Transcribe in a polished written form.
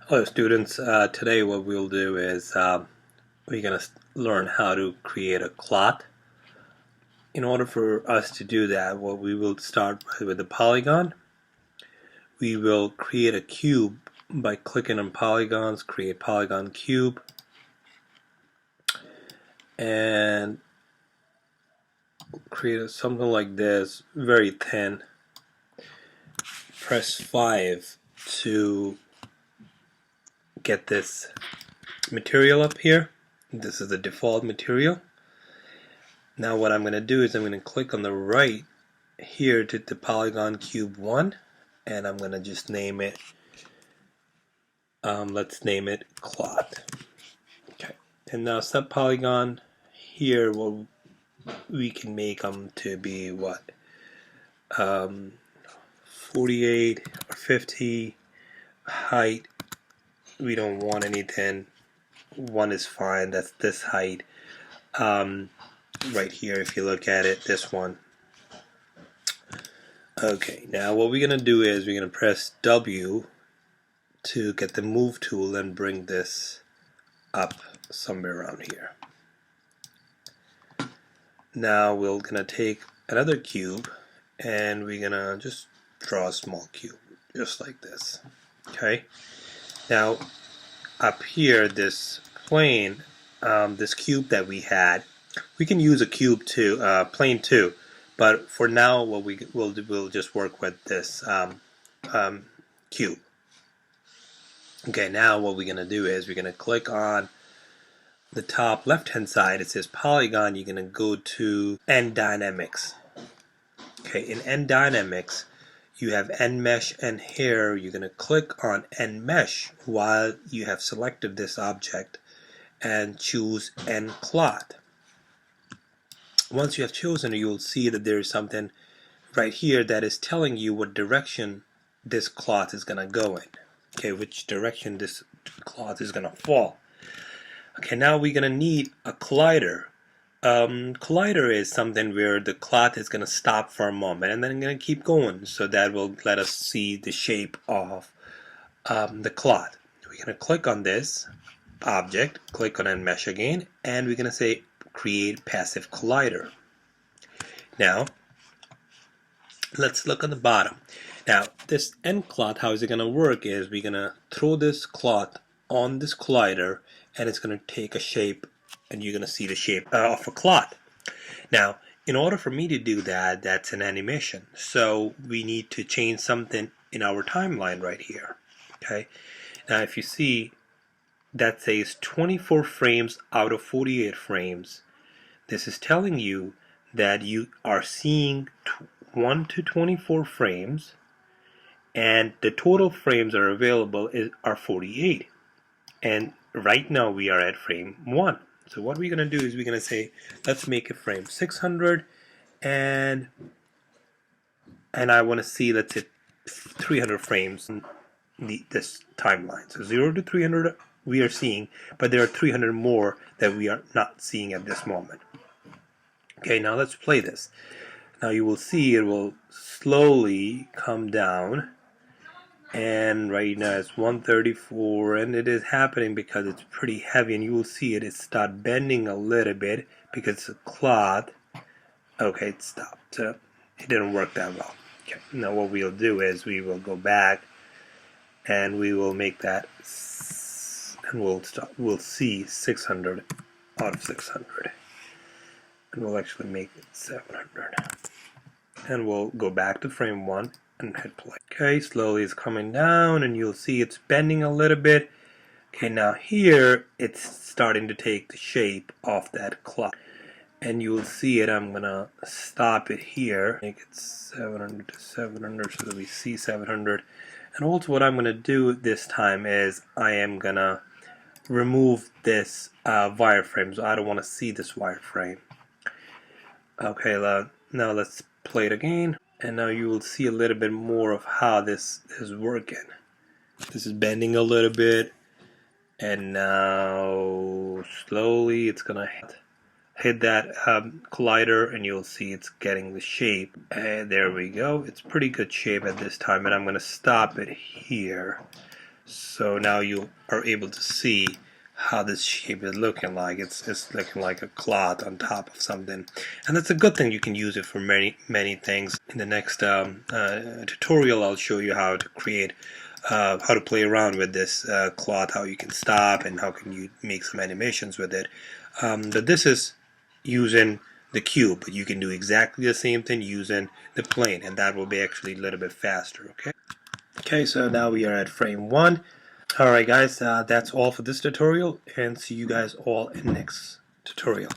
Hello students, today what we'll do is we're going to learn how to create a cloth. In order for us to do that, what we will start with the polygon. We will create a cube by clicking on polygons, create polygon cube, and create something like this, very thin. Press 5 to get this material up here. This is the default material. Now what I'm going to do is I'm going to click on the right here to the polygon cube 1, and I'm going to just name it, let's name it cloth. Okay, and now sub polygon here, well, we can make them to be what, 48 or 50 height. We don't want anything. 1 is fine. That's this height. Right here, if you look at it, this one. Okay, now what we're going to do is we're going to press W to get the move tool and bring this up somewhere around here. Now we're going to take another cube and we're going to just draw a small cube, just like this. Okay, now up here, this plane, this cube that we had, we can use a cube too, plane too, but for now what we'll just work with this cube. Okay, now what we're going to do is we're going to click on the top left hand side. It says polygon. You're going to go to N Dynamics. Okay, in N Dynamics you have N Mesh, and here you're going to click on N Mesh while you have selected this object and choose ncloth. Once you have chosen it, you will see that there is something right here that is telling you what direction this cloth is going to go in. Okay, which direction this cloth is going to fall. Okay, now we're going to need a collider. Collider is something where the cloth is going to stop for a moment and then going to keep going, so that will let us see the shape of the cloth. We're going to click on this object, click on Enmesh again, and we're going to say create passive collider. Now let's look at the bottom. Now this ncloth, how is it going to work is we're going to throw this cloth on this collider and it's going to take a shape, and you're going to see the shape of a cloth. Now in order for me to do that, that's an animation, so we need to change something in our timeline right here. Okay, now if you see, that says 24 frames out of 48 frames. This is telling you that you are seeing 1 to 24 frames, and the total frames are available are 48. And right now we are at frame 1. So what we're going to do is we're going to say, let's make a frame 600, and I want to see, let's hit 300 frames in this timeline. So 0 to 300 we are seeing, but there are 300 more that we are not seeing at this moment. Okay, now let's play this. Now you will see it will slowly come down, and right now it's 134, and it is happening because it's pretty heavy, and you will see it start bending a little bit because it's a cloth. Okay, it stopped. So it didn't work that well. Okay, now what we'll do is we will go back and we will make that, and we'll see 600 out of 600, and we'll actually make it 700, and we'll go back to frame 1 and hit play. Okay, slowly it's coming down, and you'll see it's bending a little bit. Okay, now here it's starting to take the shape of that cloth, and you will see it. I'm gonna stop it here, make it 700 to 700 so that we see 700. And also what I'm gonna do this time is I am gonna remove this wireframe, so I don't want to see this wireframe. Okay, now let's play it again, and now you will see a little bit more of how this is working. This is bending a little bit, and now slowly it's gonna hit that collider, and you'll see it's getting the shape. And there we go. It's pretty good shape at this time, and I'm gonna stop it here So now you are able to see how this shape is looking like. It's looking like a cloth on top of something, and that's a good thing. You can use it for many things. In the next tutorial, I'll show you how to create, how to play around with this cloth, how you can stop, and how can you make some animations with it. But this is using the cube, but you can do exactly the same thing using the plane, and that will be actually a little bit faster. Okay, so now we are at frame 1. Alright guys, that's all for this tutorial, and see you guys all in the next tutorial.